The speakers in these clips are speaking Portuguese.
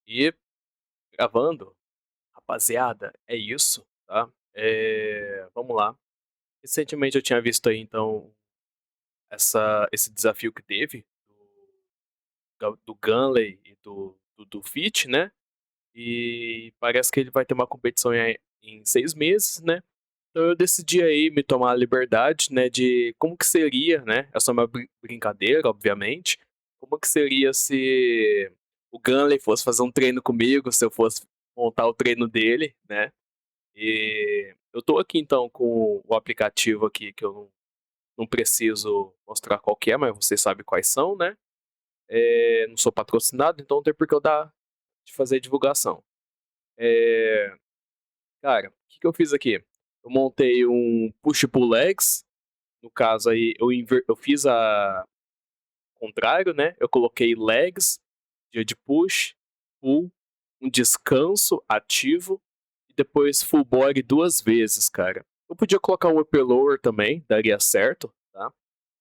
E gravando, rapaziada, é isso, tá? Vamos lá. Recentemente eu tinha visto aí então esse desafio que teve do Gunley e do Fit, né? E parece que ele vai ter uma competição em 6 meses, né? Então eu decidi aí me tomar a liberdade, né, de como que seria, né? Essa é uma brincadeira, obviamente. Como que seria se o Gunley fosse fazer um treino comigo, se eu fosse montar o treino dele, né? E eu tô aqui então com o aplicativo aqui que eu não preciso mostrar qual que é, mas você sabe quais são, né? Não sou patrocinado, então não tem por que eu dar de fazer divulgação. É, Cara, o que, que eu fiz aqui? Eu montei um push-pull legs. No caso aí, eu fiz a contrário, né? Eu coloquei legs, dia de push, pull, um descanso ativo e depois full body 2 vezes, cara. Eu podia colocar um upper lower também, daria certo, tá?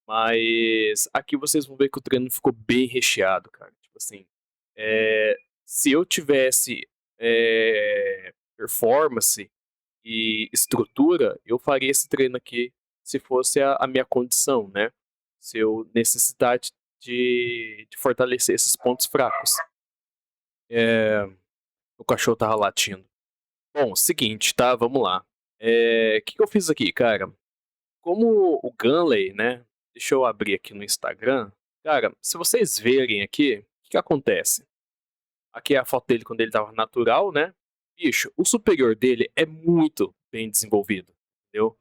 Mas aqui vocês vão ver que o treino ficou bem recheado, cara. Tipo assim, se eu tivesse performance e estrutura, eu faria esse treino aqui se fosse a minha condição, né? Se eu necessitasse de fortalecer esses pontos fracos. O cachorro tava latindo. Bom, seguinte, tá? Vamos lá. Que eu fiz aqui, cara? Como o Gunley, né? Deixa eu abrir aqui no Instagram. Cara, se vocês verem aqui, o que acontece? Aqui é a foto dele quando ele tava natural, né? Bicho, o superior dele é muito bem desenvolvido, entendeu?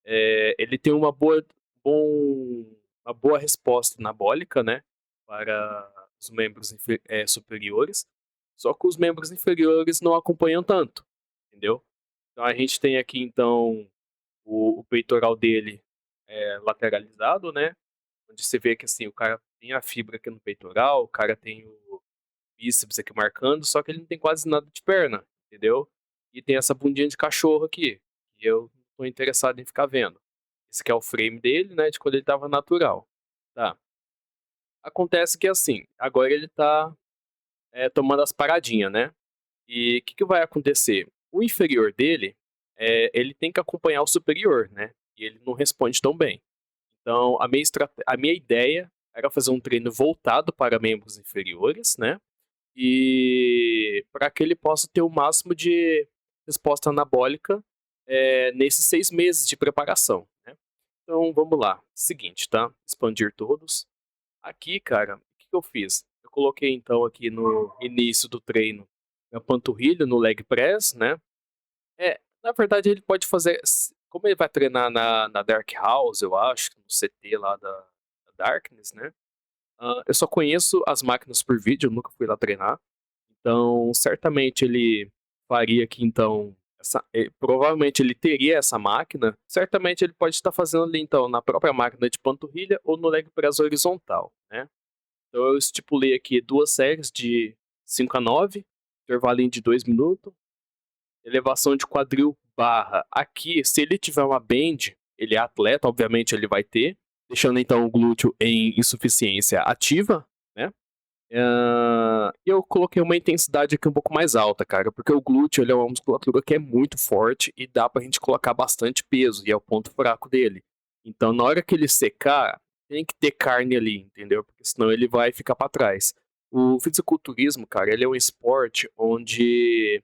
Ele tem bom, uma boa resposta anabólica, né? Para os membros superiores. Só que os membros inferiores não acompanham tanto, entendeu? Então a gente tem aqui, então, o peitoral dele lateralizado, né? Onde você vê que assim, o cara tem a fibra aqui no peitoral, o cara tem o bíceps aqui marcando, só que ele não tem quase nada de perna, entendeu? E tem essa bundinha de cachorro aqui, que eu não tô interessado em ficar vendo. Esse aqui é o frame dele, né, de quando ele tava natural. Tá. Acontece que assim, agora ele tá tomando as paradinhas, né? E o que, que vai acontecer? O inferior dele, ele tem que acompanhar o superior, né? E ele não responde tão bem. Então, a minha ideia era fazer um treino voltado para membros inferiores, né? E para que ele possa ter o máximo de resposta anabólica nesses 6 meses de preparação, né? Então, vamos lá. Seguinte, tá? Expandir todos. Aqui, cara, o que que eu fiz? Eu coloquei, então, aqui no início do treino a panturrilha no leg press, né? Na verdade, ele pode fazer. Como ele vai treinar na Dark House, eu acho, no CT lá da Darkness, né? Eu só conheço as máquinas por vídeo, eu nunca fui lá treinar. Então, certamente ele faria aqui, então. Provavelmente ele teria essa máquina. Certamente ele pode estar fazendo ali, então, na própria máquina de panturrilha ou no leg press horizontal, né? Então, eu estipulei aqui 2 séries de 5 a 9, intervalinho de 2 minutos, elevação de quadril barra. Aqui, se ele tiver uma band, ele é atleta, obviamente ele vai ter, deixando então o glúteo em insuficiência ativa, né? E eu coloquei uma intensidade aqui um pouco mais alta, cara, porque o glúteo ele é uma musculatura que é muito forte e dá pra gente colocar bastante peso, e é o ponto fraco dele. Então, na hora que ele secar, tem que ter carne ali, entendeu? Porque senão ele vai ficar pra trás. O fisiculturismo, cara, ele é um esporte onde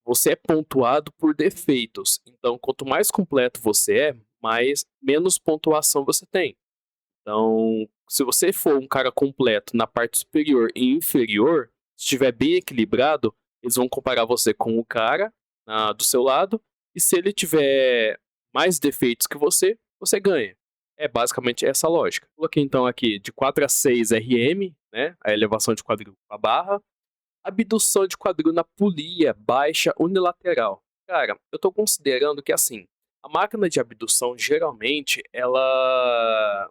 você é pontuado por defeitos. Então, quanto mais completo você menos pontuação você tem. Então, se você for um cara completo na parte superior e inferior, se estiver bem equilibrado, eles vão comparar você com o cara do seu lado, e se ele tiver mais defeitos que você ganha. É basicamente essa a lógica. Coloquei então aqui de 4 a 6 RM, né, a elevação de quadril com a barra, abdução de quadril na polia baixa unilateral. Cara, eu tô considerando que assim, a máquina de abdução geralmente ela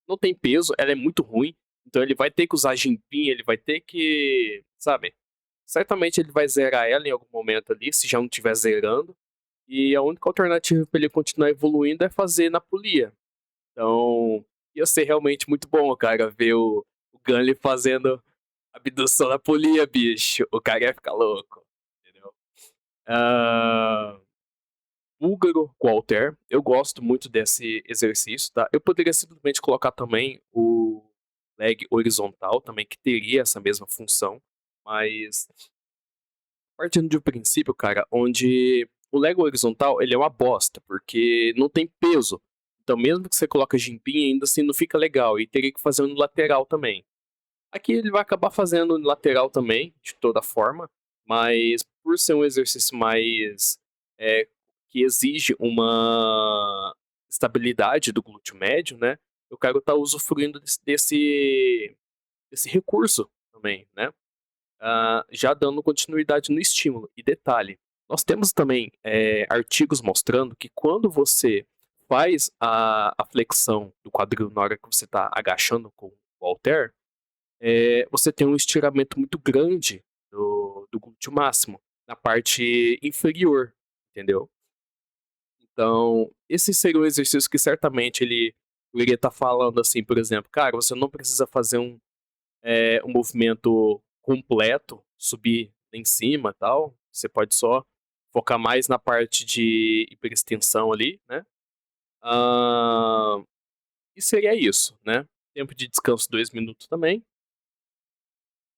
não tem peso, ela é muito ruim, então ele vai ter que usar gimpim, ele vai ter que, sabe? Certamente ele vai zerar ela em algum momento ali, se já não estiver zerando. E a única alternativa para ele continuar evoluindo é fazer na polia. Então, ia ser realmente muito bom, cara, ver o Gunley fazendo. Abdução na polia, bicho. O cara ia ficar louco. Entendeu? Ah, búlgaro com halter. Eu gosto muito desse exercício, tá? Eu poderia simplesmente colocar também o leg horizontal, também, que teria essa mesma função. Mas partindo de um princípio, cara, onde o leg horizontal ele é uma bosta, porque não tem peso. Então, mesmo que você coloque jimpinha, ainda assim não fica legal. E teria que fazer no lateral também. Aqui ele vai acabar fazendo no lateral também, de toda forma, mas por ser um exercício mais é, que exige uma estabilidade do glúteo médio, né? Eu quero estar usufruindo desse recurso também, né? Já dando continuidade no estímulo. E detalhe, nós temos também artigos mostrando que quando você faz a flexão do quadril na hora que você está agachando com o halter, você tem um estiramento muito grande do glúteo máximo, na parte inferior, entendeu? Então, esse seria um exercício que certamente eu iria estar falando assim, por exemplo, cara, você não precisa fazer um movimento completo, subir em cima e tal, você pode só focar mais na parte de hiperextensão ali, né? Ah, e seria isso, né? Tempo de descanso 2 minutos também.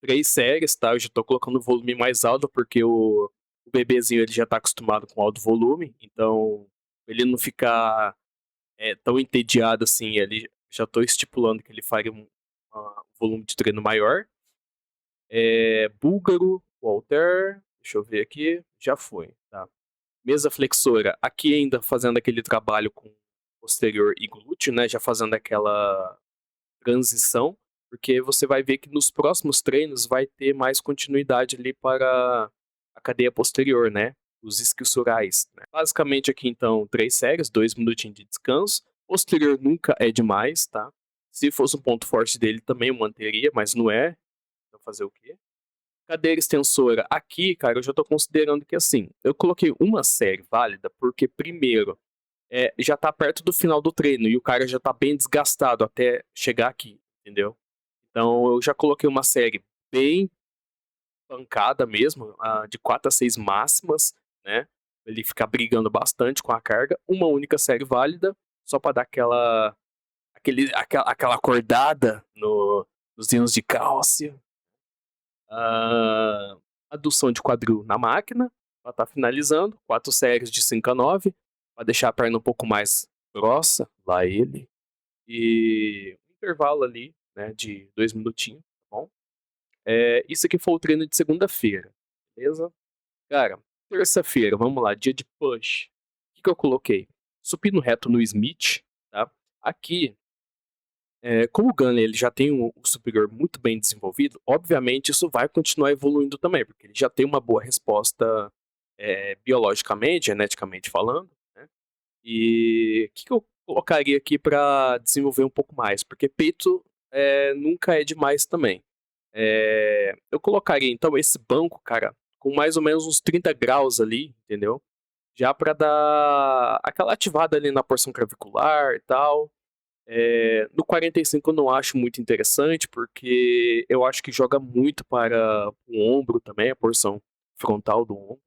3 séries, tá? Eu já tô colocando o volume mais alto porque o bebezinho ele já tá acostumado com alto volume, então ele não ficar tão entediado assim, ele já tô estipulando que ele faria um volume de treino maior. Búlgaro, Walter, deixa eu ver aqui, já foi, tá? Mesa flexora, aqui ainda fazendo aquele trabalho com posterior e glúteo, né? Já fazendo aquela transição, porque você vai ver que nos próximos treinos vai ter mais continuidade ali para a cadeia posterior, né? Os isquiosurais. Né? Basicamente aqui então 3 séries, 2 minutinhos de descanso. Posterior nunca é demais, tá? Se fosse um ponto forte dele também eu manteria, mas não é. Então fazer o quê? Cadeira extensora. Aqui, cara, eu já tô considerando que assim, eu coloquei uma série válida porque primeiro já tá perto do final do treino e o cara já tá bem desgastado até chegar aqui, entendeu? Então eu já coloquei uma série bem pancada mesmo, de 4 a 6 máximas, né? Ele ficar brigando bastante com a carga. Uma única série válida, só para dar aquela acordada nos íons de cálcio. Ah, adução de quadril na máquina, ela tá finalizando. 4 séries de 5 a 9, para deixar a perna um pouco mais grossa, lá ele. E um intervalo ali, né, de 2 minutinhos, tá bom? Isso aqui foi o treino de segunda-feira, beleza? Cara, terça-feira, vamos lá, dia de push. O que eu coloquei? Supino reto no Smith, tá? Aqui, como o Gunner ele já tem o superior muito bem desenvolvido, obviamente isso vai continuar evoluindo também, porque ele já tem uma boa resposta biologicamente, geneticamente falando, né? E o que eu colocaria aqui para desenvolver um pouco mais? Porque peito nunca é demais também. Eu colocaria então esse banco, cara, com mais ou menos uns 30 graus ali, entendeu? Já para dar aquela ativada ali na porção clavicular e tal. No 45 eu não acho muito interessante, porque eu acho que joga muito para o ombro também, a porção frontal do ombro.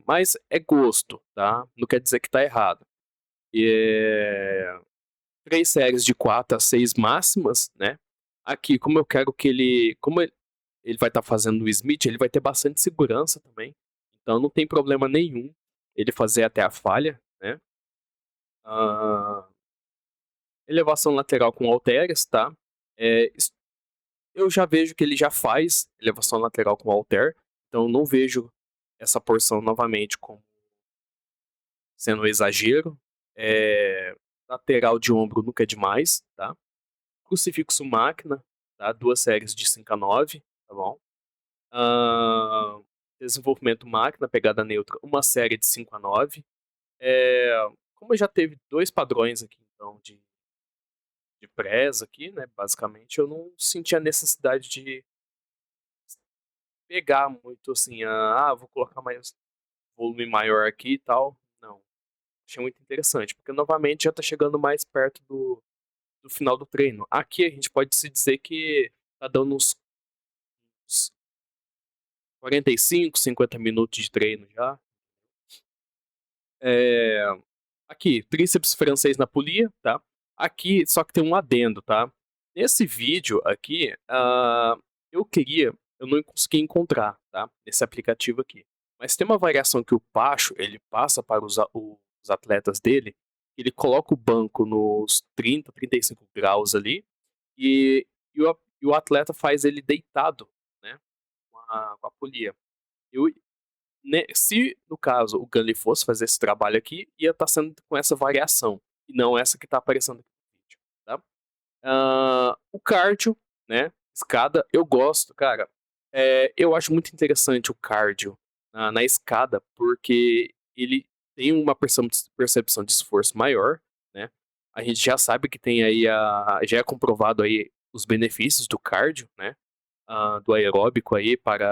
Mas é gosto, tá? Não quer dizer que tá errado. E, 3 séries de 4 a 6 máximas, né? Aqui, como eu quero que ele. Como ele vai estar fazendo o Smith, ele vai ter bastante segurança também. Então não tem problema nenhum ele fazer até a falha, né? Ah, elevação lateral com halteres, tá? Eu já vejo que ele já faz elevação lateral com halter, então não vejo essa porção novamente como sendo um exagero. Lateral de ombro nunca é demais, tá? Crucifixo máquina, tá? 2 séries de 5 a 9, tá bom? Ah, desenvolvimento máquina, pegada neutra, uma série de 5 a 9. Como já teve 2 padrões aqui, então, de press aqui, né? Basicamente, eu não senti a necessidade de pegar muito assim, vou colocar mais volume maior aqui e tal. Não, achei muito interessante, porque novamente já tá chegando mais perto do final do treino. Aqui a gente pode se dizer que tá dando uns 45, 50 minutos de treino já. É, aqui, tríceps francês na polia, tá? Aqui, só que tem um adendo, tá? Nesse vídeo aqui, eu não consegui encontrar, tá? Nesse aplicativo aqui. Mas tem uma variação que o Pacho, ele passa para os atletas dele, ele coloca o banco nos 30, 35 graus ali, e, e o atleta faz ele deitado, né? Com a polia. Eu, né, se, no caso, o Gunley fosse fazer esse trabalho aqui, ia estar sendo com essa variação, e não essa que está aparecendo aqui no vídeo, tá? O cardio, né, escada, eu gosto, cara. Eu acho muito interessante o cardio na escada, porque ele tem uma percepção de esforço maior, né? A gente já sabe que tem aí já é comprovado aí os benefícios do cardio, né? Do aeróbico aí para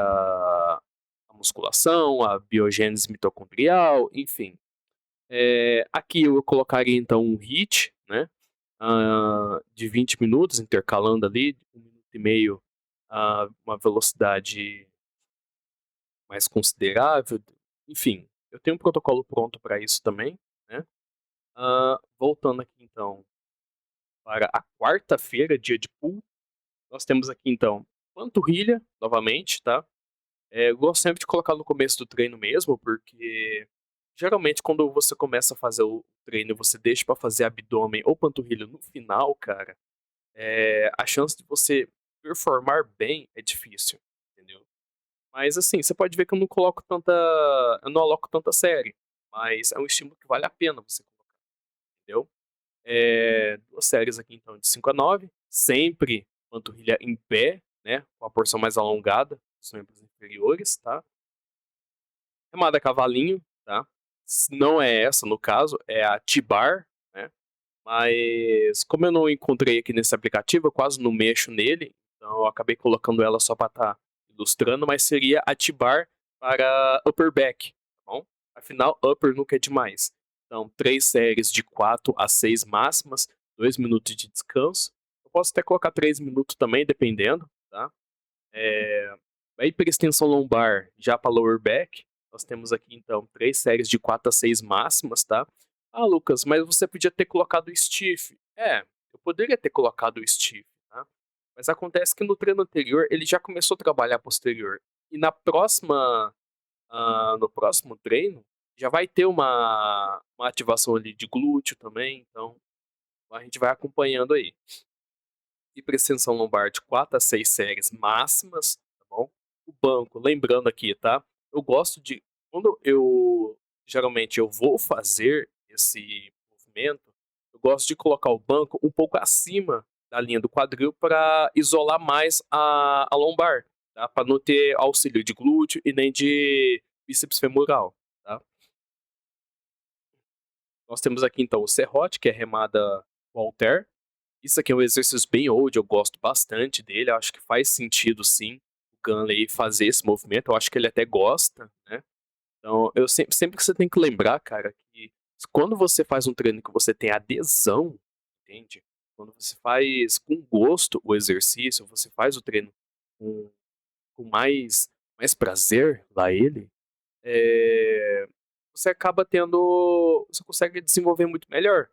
a musculação, a biogênese mitocondrial, enfim. Aqui eu colocaria então um HIIT, né? De 20 minutos, intercalando ali, 1 minuto e meio, uma velocidade mais considerável. Enfim, eu tenho um protocolo pronto para isso também, né? Voltando aqui então para a quarta-feira, dia de pool, nós temos aqui então panturrilha, novamente, tá? Eu gosto sempre de colocar no começo do treino mesmo, porque geralmente quando você começa a fazer o treino e você deixa pra fazer abdômen ou panturrilha no final, cara, a chance de você performar bem é difícil, entendeu? Mas assim, você pode ver que eu não aloco tanta série, mas é um estímulo que vale a pena você colocar, entendeu? 2 séries aqui então de 5 a 9, sempre panturrilha em pé, né, com a porção mais alongada, os membros inferiores, tá? Remada a cavalinho, tá? Não é essa no caso, é a T-Bar, né? Mas como eu não encontrei aqui nesse aplicativo, eu quase não mexo nele, então eu acabei colocando ela só para estar ilustrando, mas seria a T-Bar para upper back, tá bom? Afinal, upper nunca é demais. Então, 3 séries de 4 a 6 máximas, 2 minutos de descanso. Eu posso até colocar 3 minutos também, dependendo, tá? A hiperextensão lombar já para lower back, nós temos aqui então 3 séries de 4 a 6 máximas, tá? Ah, Lucas, mas você podia ter colocado o stiff. Eu poderia ter colocado o stiff, tá? Mas acontece que no treino anterior ele já começou a trabalhar posterior. E no próximo treino já vai ter uma ativação ali de glúteo também, então a gente vai acompanhando aí. Hiperextensão lombar de 4 a 6 séries máximas, tá bom? O banco, lembrando aqui, tá? Eu gosto de, quando geralmente eu vou fazer esse movimento, eu gosto de colocar o banco um pouco acima da linha do quadril para isolar mais a lombar, tá? Para não ter auxílio de glúteo e nem de bíceps femoral, tá? Nós temos aqui então o serrote, que é remada com halter. Isso aqui é um exercício bem old, eu gosto bastante dele, eu acho que faz sentido sim o Gunley fazer esse movimento, eu acho que ele até gosta, né? Então, sempre que você tem que lembrar, cara, que quando você faz um treino que você tem adesão, entende? Quando você faz com gosto o exercício, você faz o treino com, com mais prazer lá ele, você acaba tendo. Você consegue desenvolver muito melhor.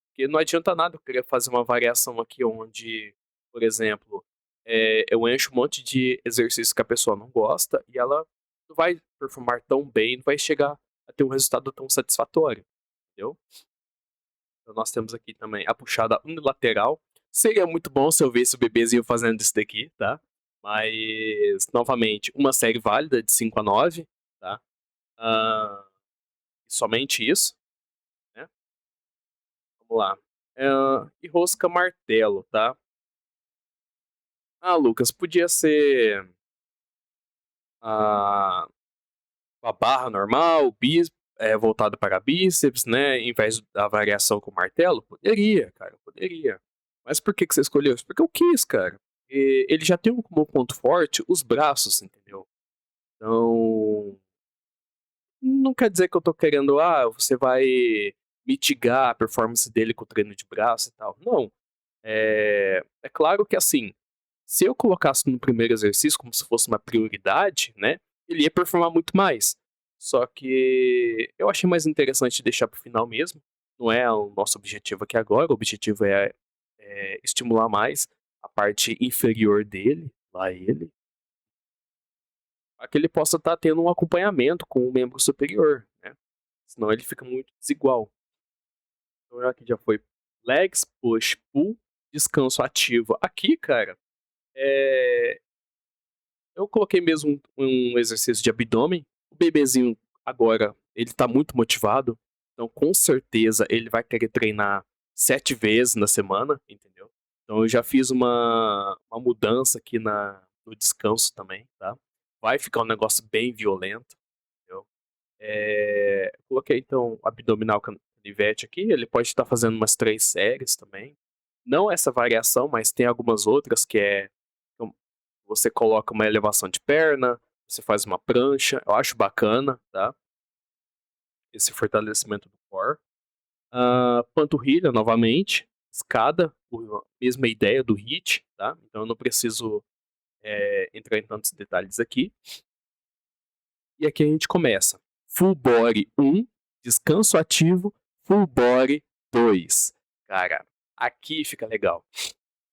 Porque não adianta nada eu querer fazer uma variação aqui onde, por exemplo, eu encho um monte de exercícios que a pessoa não gosta e ela não vai performar tão bem, não vai chegar a ter um resultado tão satisfatório, entendeu? Então nós temos aqui também a puxada unilateral. Seria muito bom se eu visse o bebezinho fazendo isso daqui, tá? Mas, novamente, uma série válida de 5 a 9, tá? Ah, somente isso, né? Vamos lá. E rosca martelo, tá? Ah, Lucas, podia ser a, a barra normal, voltado para bíceps, né? Em vez da variação com martelo? Poderia, cara, poderia. Mas por que você escolheu isso? Porque eu quis, cara. Ele já tem como ponto forte os braços, entendeu? Então, não quer dizer que eu tô querendo, você vai mitigar a performance dele com o treino de braço e tal. Não. É claro que assim, se eu colocasse no primeiro exercício como se fosse uma prioridade, né? ele ia performar muito mais. Só que eu achei mais interessante deixar pro final mesmo. Não é o nosso objetivo aqui agora, o objetivo é estimular mais a parte inferior dele, lá ele, para que ele possa estar tendo um acompanhamento com o membro superior, né? Senão ele fica muito desigual. Então aqui já foi legs, push, pull, descanso ativo. Aqui, cara, eu coloquei mesmo um exercício de abdômen. O bebezinho agora, ele tá muito motivado. Então, com certeza, ele vai querer treinar 7 vezes na semana, entendeu? Então, eu já fiz uma mudança aqui no descanso também, tá? Vai ficar um negócio bem violento, entendeu? Coloquei, então, o abdominal canivete aqui. Ele pode estar fazendo umas 3 séries também. Não essa variação, mas tem algumas outras que é você coloca uma elevação de perna, você faz uma prancha, eu acho bacana, tá? Esse fortalecimento do core. Panturrilha, novamente, escada, mesma ideia do HIIT, tá? Então eu não preciso entrar em tantos detalhes aqui. E aqui a gente começa. Full body 1, descanso ativo, full body 2. Cara, aqui fica legal.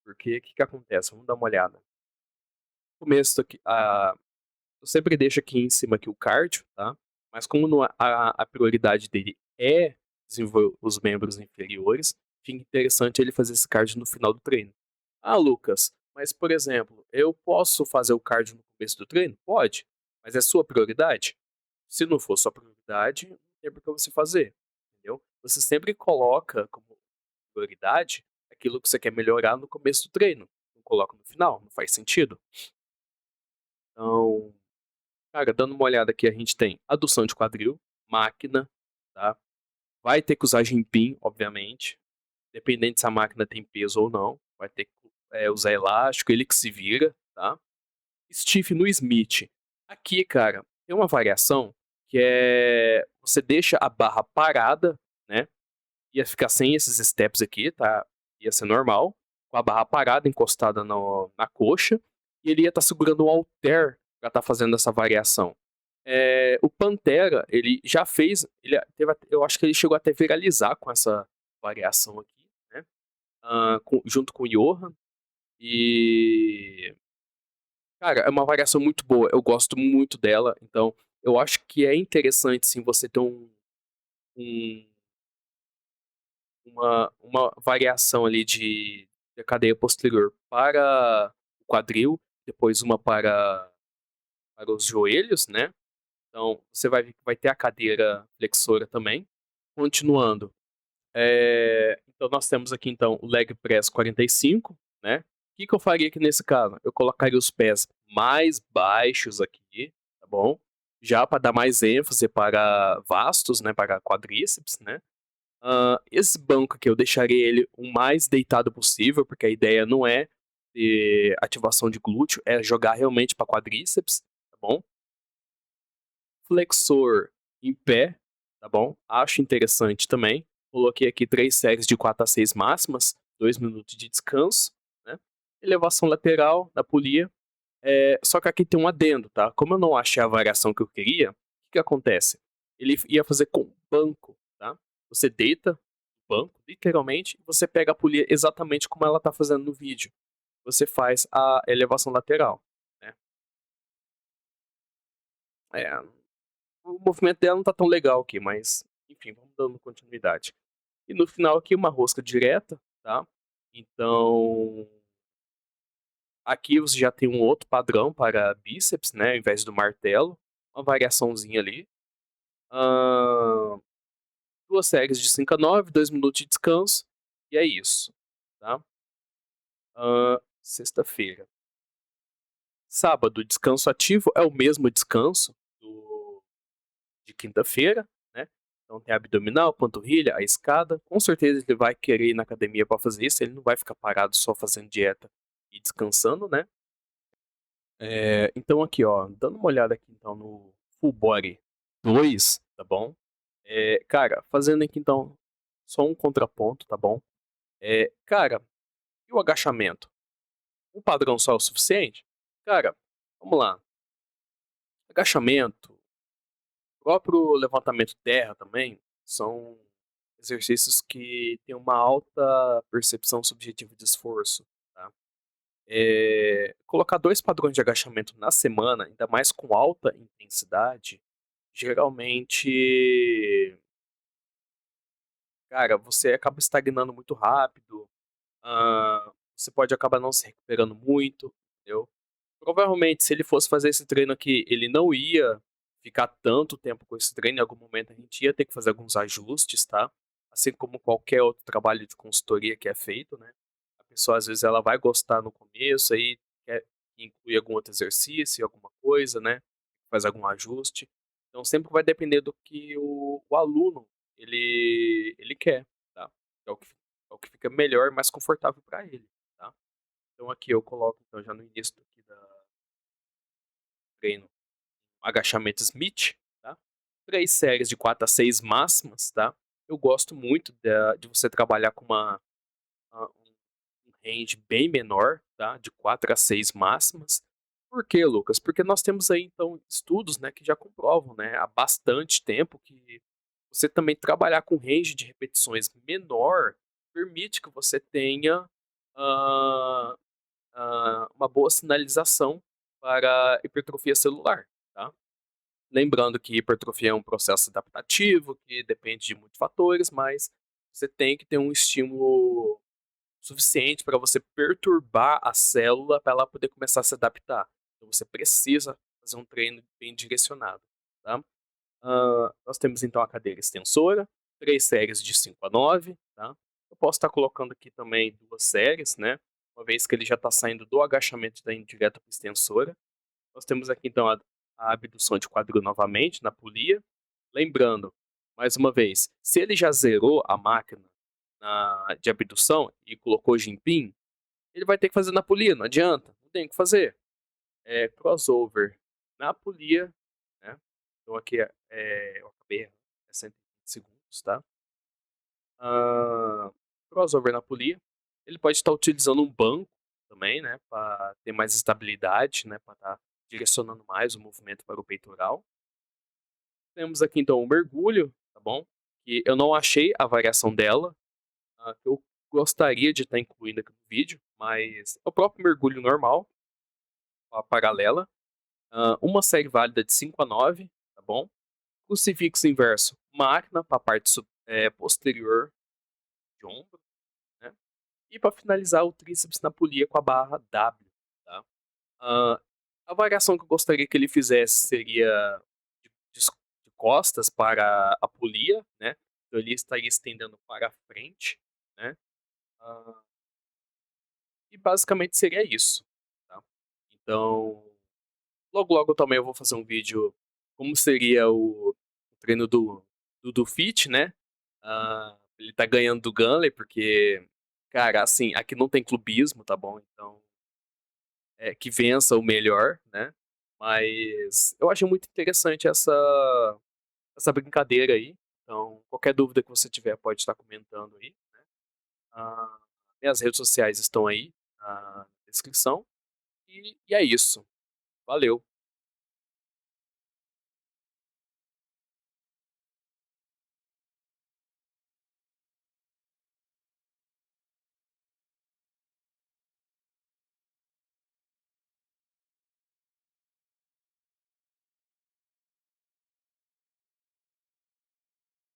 Porque o que acontece? Vamos dar uma olhada. No começo aqui, eu sempre deixo aqui em cima aqui o cardio, tá? Mas como a prioridade dele é desenvolver os membros inferiores, fica interessante ele fazer esse cardio no final do treino. Ah, Lucas, mas por exemplo, eu posso fazer o cardio no começo do treino? Pode, mas é sua prioridade? Se não for sua prioridade, não tem por que você fazer, entendeu? Você sempre coloca como prioridade aquilo que você quer melhorar no começo do treino. Não coloca no final, não faz sentido. Então, cara, dando uma olhada aqui, a gente tem adução de quadril, máquina, tá? Vai ter que usar Jimpim, obviamente. Dependente se a máquina tem peso ou não. Vai ter que usar elástico, ele que se vira, tá? Stiff no Smith. Aqui, cara, tem uma variação que é... Você deixa a barra parada, né? Ia ficar sem esses steps aqui, tá? Ia ser normal. Com a barra parada, encostada na coxa. E ele ia estar segurando um halter pra estar fazendo essa variação. O Pantera, ele já fez, eu acho que ele chegou até viralizar com essa variação aqui, né? Junto com o Johan. E, cara, é uma variação muito boa. Eu gosto muito dela. Então, eu acho que é interessante, sim, você ter um- uma variação ali de cadeia posterior para o quadril, depois uma para os joelhos, né? Então, você vai ter a cadeira flexora também. Continuando. Então, nós temos aqui, então, o leg press 45, né? O que eu faria aqui nesse caso? Eu colocaria os pés mais baixos aqui, tá bom? Já para dar mais ênfase para vastos, né? Para quadríceps, né? Esse banco aqui eu deixaria ele o mais deitado possível, porque a ideia não é ter ativação de glúteo, é jogar realmente para quadríceps, tá bom? Flexor em pé, tá bom? Acho interessante também. Coloquei aqui 3 séries de 4 a 6 máximas, 2 minutos de descanso, né? Elevação lateral da polia. Só que aqui tem um adendo, tá? Como eu não achei a variação que eu queria, o que acontece? Ele ia fazer com banco, tá? Você deita no banco, literalmente, e você pega a polia exatamente como ela tá fazendo no vídeo. Você faz a elevação lateral, né? É, o movimento dela não tá tão legal aqui, mas enfim, vamos dando continuidade. E no final aqui uma rosca direta, tá? Então, aqui você já tem um outro padrão para bíceps, né? Ao invés do martelo, uma variaçãozinha ali. Ahn, 2 séries de 5 a 9, 2 minutos de descanso, e é isso, tá? Sexta-feira. Sábado, descanso ativo, é o mesmo descanso de quinta-feira, né? Então tem abdominal, panturrilha, a escada. Com certeza ele vai querer ir na academia para fazer isso, ele não vai ficar parado só fazendo dieta e descansando, né? Então aqui, ó, dando uma olhada aqui então no Full Body 2, tá bom? Cara, fazendo aqui então só um contraponto, tá bom? Cara, e o agachamento? Um padrão só é o suficiente? Cara, vamos lá. Agachamento, próprio levantamento terra também, são exercícios que têm uma alta percepção subjetiva de esforço, tá. Colocar 2 padrões de agachamento na semana, ainda mais com alta intensidade, geralmente, cara, você acaba estagnando muito rápido, você pode acabar não se recuperando muito, entendeu. Provavelmente, se ele fosse fazer esse treino aqui, ele não ia ficar tanto tempo com esse treino, em algum momento a gente ia ter que fazer alguns ajustes, tá. Assim como qualquer outro trabalho de consultoria que é feito, né. A pessoa, às vezes, ela vai gostar no começo, aí quer incluir algum outro exercício, alguma coisa, né, faz algum ajuste. Então sempre vai depender do que o aluno ele quer, tá. É o que fica melhor e mais confortável para ele, tá. Então aqui eu coloco, então, já no início aqui da treino, agachamento Smith, tá. 3 séries de 4 a 6 máximas, tá. Eu gosto muito de você trabalhar com um range bem menor, tá, de 4 a 6 máximas. Por quê, Lucas? Porque nós temos aí, então, estudos, né, que já comprovam, né, há bastante tempo que você também trabalhar com range de repetições menor permite que você tenha, hã uma boa sinalização para hipertrofia celular, tá. Lembrando que hipertrofia é um processo adaptativo que depende de muitos fatores, mas você tem que ter um estímulo suficiente para você perturbar a célula para ela poder começar a se adaptar. Então você precisa fazer um treino bem direcionado, tá. Nós temos então a cadeira extensora, 3 séries de 5 a 9, tá. Eu posso estar colocando aqui também 2 séries, né, uma vez que ele já está saindo do agachamento e está indo direto para extensora. Nós temos aqui então a abdução de quadril novamente na polia. Lembrando, mais uma vez, se ele já zerou a máquina de abdução e colocou Jimpim, ele vai ter que fazer na polia, não adianta, não tem o que fazer. Crossover na polia, né? Então aqui eu acabei, é 120 segundos, tá? Ah, crossover na polia. Ele pode estar utilizando um banco também, né? Para ter mais estabilidade, né? Para estar direcionando mais o movimento para o peitoral. Temos aqui então o mergulho, tá bom? Que eu não achei a variação dela, que eu gostaria de estar incluindo aqui no vídeo, mas é o próprio mergulho normal, a paralela. Uma série válida de 5 a 9, tá bom? Crucifixo inverso, máquina para a parte posterior de ombro, né? E para finalizar, o tríceps na polia com a barra W, tá? Ah, a variação que eu gostaria que ele fizesse seria de costas para a polia, né? Então ele estaria estendendo para frente, né? Ah, e basicamente seria isso, tá? Então, logo logo também eu vou fazer um vídeo como seria o treino do Fit, né? Ele tá ganhando do Gunley, porque, cara, assim, aqui não tem clubismo, tá bom? Então, que vença o melhor, né? Mas eu acho muito interessante essa brincadeira aí. Então, qualquer dúvida que você tiver, pode estar comentando aí, né? Ah, minhas redes sociais estão aí na descrição. E é isso. Valeu!